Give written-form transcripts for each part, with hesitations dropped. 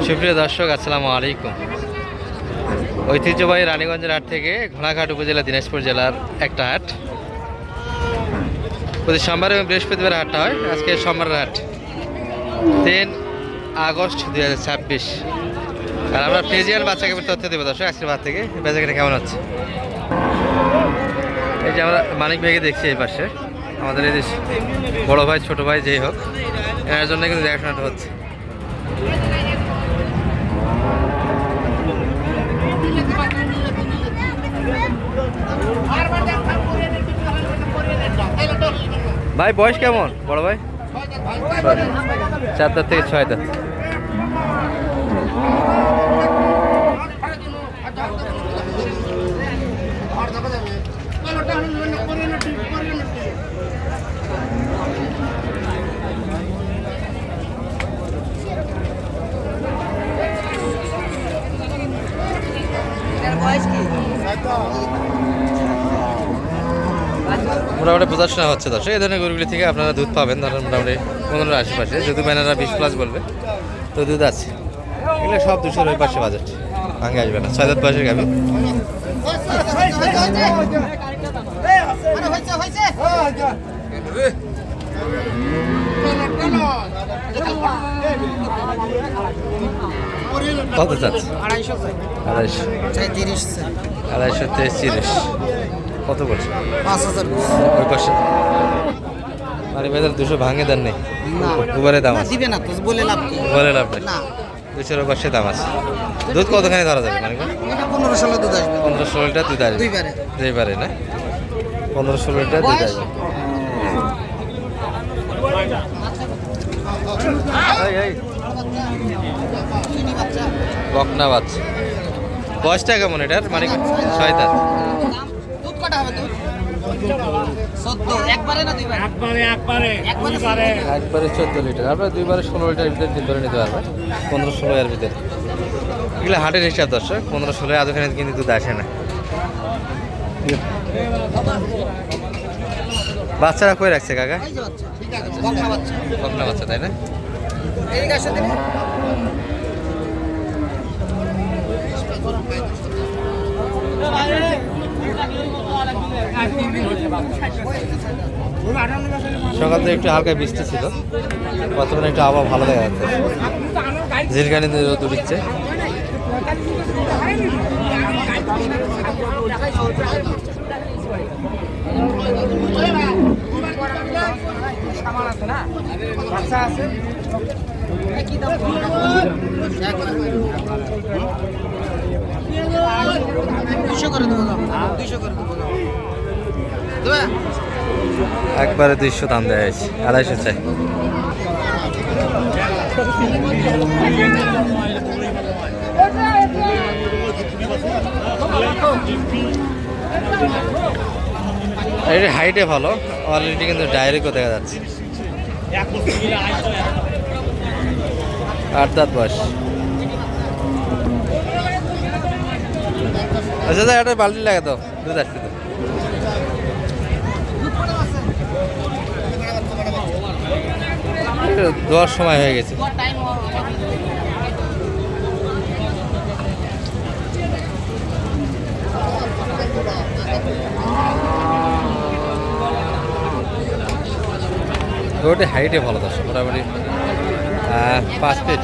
সুপ্রিয় দর্শক, আসসালামু আলাইকুম। ঐতিহ্যবাহী রানীগঞ্জের হাট থেকে ঘোড়াঘাট উপজেলা দিনাজপুর জেলার একটা হাট। প্রতি সোমবার এবং বৃহস্পতিবার হাটটা হয়। আজকে সোমবারের হাট 3 আগস্ট 2026। আর আমরা ফ্রিজিয়ান বাচ্চা কেবল তথ্য দেবো দর্শক আজকের হাট থেকে বেচাকেনা কেমন হচ্ছে। এই যে আমরা মানিক ভাইকে দেখছি এই পাশে, আমাদের এই বড়ো ভাই ছোটো ভাই যেই হোক, এর জন্য কিন্তু দেখাশোনাটা হচ্ছে। ভাই বয়স কেমন বড় ভাই? 4 দাঁত থেকে 6 দাঁত। মোটামুটি বোঝাশোনা হচ্ছে দর্শক। এই ধরনের গরুগুলি থেকে আপনারা দুধ পাবেন ধরেন মোটামুটি 15 আশেপাশে। যেহেতু ব্যানারা 20+ বলবে, তো দুধ আছে। এগুলো সব 200 ওই পাশে বাজেট, ভাঙে আসবে না। 6 দাঁত বয়সের গাভী। কত চাচ্ছে? 250 30 কত বলছে? 5000 ওই পাশে মানে বেদার 200 ভাঙে দেন নেই, দুবারে দাম আছে। দিবে না তো বলে লাভ কি? বলে লাভ নেই, না 200 ওই পাশে দাম আছে। দুধ কতখানি ধরা যাবে মানে? এটা 15-16 দুধ আসবে। 15-16 লিটার দুধ আসবে দুইবারে না? 15-16 লিটার দুধ আসবে। বকনা বাচ্চা। বয়সটা কেমন এটার মানে? 6 দাঁত। দুধ কটা হবে? দুধ 14 একবারে না দুইবারে? একবারে 14 লিটার। আপনার দুইবারে 16 লিটার ভিতরে দিন ধরে নিতে পারবেন। 15-16 এর ভিতরে। এগুলো হাটের হিসাব দর্শক। 15-16 আধখানে কিন্তু দুধ আসে না। বাচ্চারা কই রাখছে কাকা? এই যে বাচ্চা, বকনা বাচ্চা। বকনা বাচ্চা তাই না? এই গাছে দিন। সকাল থেকে একটু হালকা বৃষ্টি ছিল, বর্তমানে একটু আবহাওয়া ভালো দেখা যাচ্ছে। ঝিলকানি রোদ উঠছে। একবারে 200 দাম দেওয়া হয়েছে, 250 চাই। এটা হাইটে ভালো, অলরেডি কিন্তু ডাইরেক্টও দেখা যাচ্ছে। 8 দাঁত বয়স। আচ্ছা দাদা, একটা বালতি লাগে তো, দুধ আসছে তো। দেওয়ার সময় হয়ে গেছে। গরুটি হাইটে ভালো দর্শক, মোটামুটি 5 ফিট,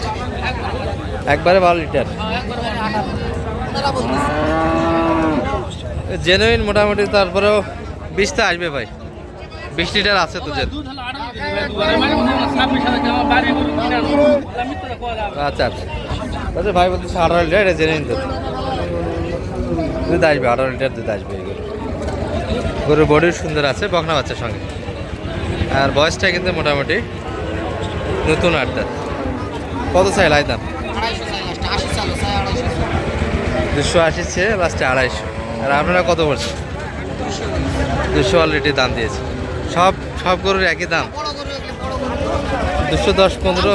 একবারে 12 লিটার। জেনুইন মোটামুটি, তারপরেও 20 তো আসবে ভাই, 20 লিটার আছে তো। আচ্ছা আচ্ছা আচ্ছা ভাই বলতেছে 18 লিটার, এটা জেনুইন দুধ আসবে, 18 লিটার দুধ আসবে। গরুর বডির সুন্দর আছে, বকনা বাচ্চার সঙ্গে। আর বয়সটা কিন্তু মোটামুটি নতুন 8 দাঁত। কত চাই লাই দাম? 280 চেয়ে লাস্টে 250। আর আপনারা কত বলছেন? 200 অলরেডি দাম দিয়েছে। সব গরুর একই দাম? 210 15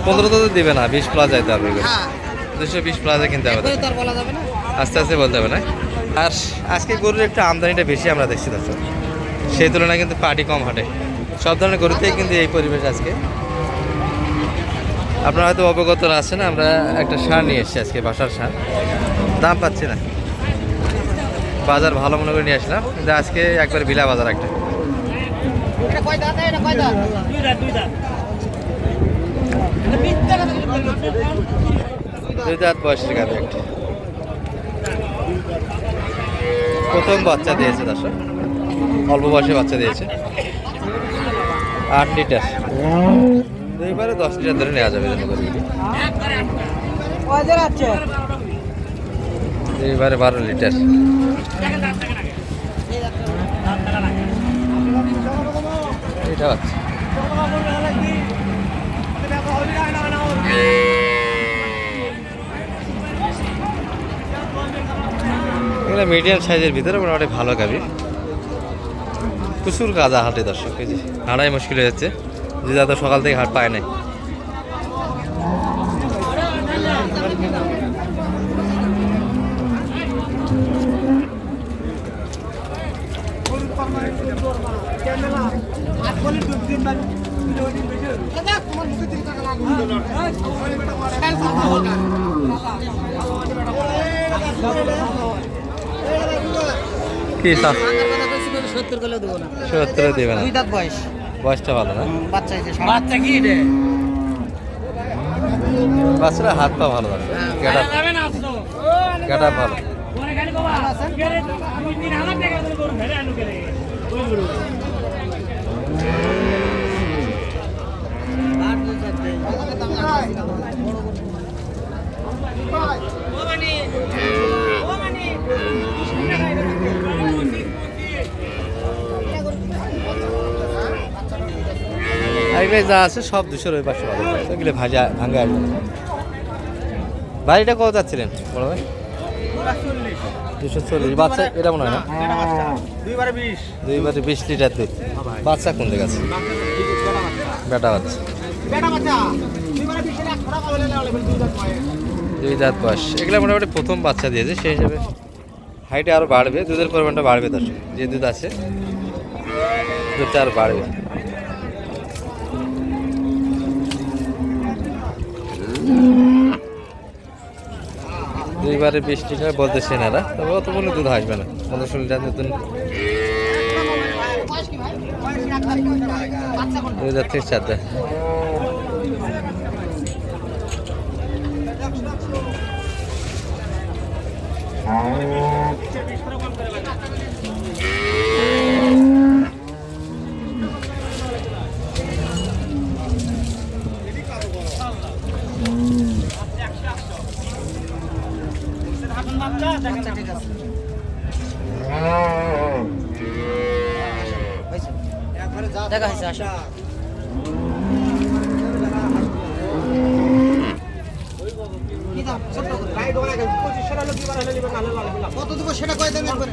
15 তো দিবে না, 20+ যাইতে হবে। 220+ কিনতে হবে, আস্তে আস্তে বলতে হবে না। আর আজকে গরুর একটু আমদানিটা বেশি আমরা দেখছি দর্শক, সেই তুলনায় কিন্তু পার্টি কম হাটে। সব ধরনের গরুতেই কিন্তু এই পরিবেশ আজকে। আপনারা হয়তো অবগত আছেন, আমরা একটা সার নিয়ে এসেছি আজকে, বাসার সার। দাম পাচ্ছি না, বাজার ভালো মনে করে নিয়ে আসলাম, কিন্তু আজকে একবার বিলা বাজার একটা। এটা কয় দাঁত? এটা কয় দাঁত? দুই দাঁত। দুই দাঁত বয়সের গাভী একটা, প্রথম বাচ্চা দিয়েছে দর্শক, অল্প বয়সে বাচ্চা দিয়েছে। 8 লিটার, দুইবারে 10 লিটার ধরে নেওয়া যাবে দুইবারে 12 লিটার। এটা বাচ্চা এগুলো মিডিয়াম সাইজের ভিতরে মোটামুটি ভালো গাভী। প্রচুর গাঁজা হাটে দর্শক, এই যে হাঁটাই মুশকিল হয়ে যাচ্ছে, যে দাদা সকাল থেকে হাট পায় নাই। কি সাপ 70 করে দেবো না। 70 দেবে না? দুই দাঁত বয়স, বয়সটা ভালো না? বাচ্চা হয়েছে। বাচ্চা কি রে? বাচ্চারা হাত পা ভালো আছে, গাটা ভালো। এগুলো যা আছে সব 200 ওই পাশে ভালো, এগুলো ভাজা ভাঙ্গা আসবে। বাড়িটা কত যাচ্ছিলেন বড় ভাই? 240। বাচ্চা এটা মনে হয় না? দুইবারে 20 লিটার দুধ। বাচ্চা কোন দিকে আছে? বেটা বাচ্চা, দুই দাঁত বয়স। এগুলো মোটামুটি প্রথম বাচ্চা দিয়েছে, সেই হিসাবে হাইটে আরও বাড়বে, দুধের পরিমাণটা বাড়বে। তার যে দুধ আছে দুধটা আরও বাড়বে। দুইবারে 20 লিটার বলতেছে এনারা, তবে অত কোনো দুধ আসবে না। 15 লিটার নতুন 2000 থেকে 4 দেখা হয়েছে। আসো কত দেবো সেটা কয় দেন একবারে?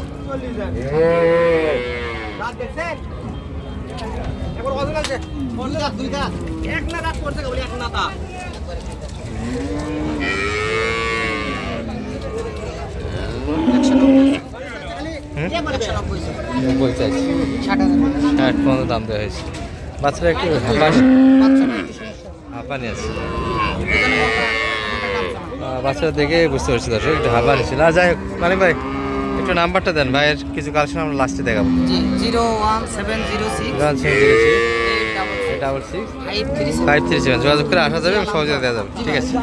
দুই দাঁত এক না দাঁত পড়ছে বলি, এক না দাঁত। চাইছি 60 পর্যন্ত দাম দেওয়া হয়েছে। বাচ্চারা একটু হাঁপানি আছে, বাচ্চারা দেখে বুঝতে পারছি দর্শক একটু হাঁপানি ছিল। যাই হোক মানে ভাই একটু নাম্বারটা দেন, ভাইয়ের কিছু কালেকশন আমরা লাস্টে দেখাবো। 01706 866 537 যোগাযোগ করে আসা যাবে এবং সহজে দেওয়া যাবে। ঠিক আছে।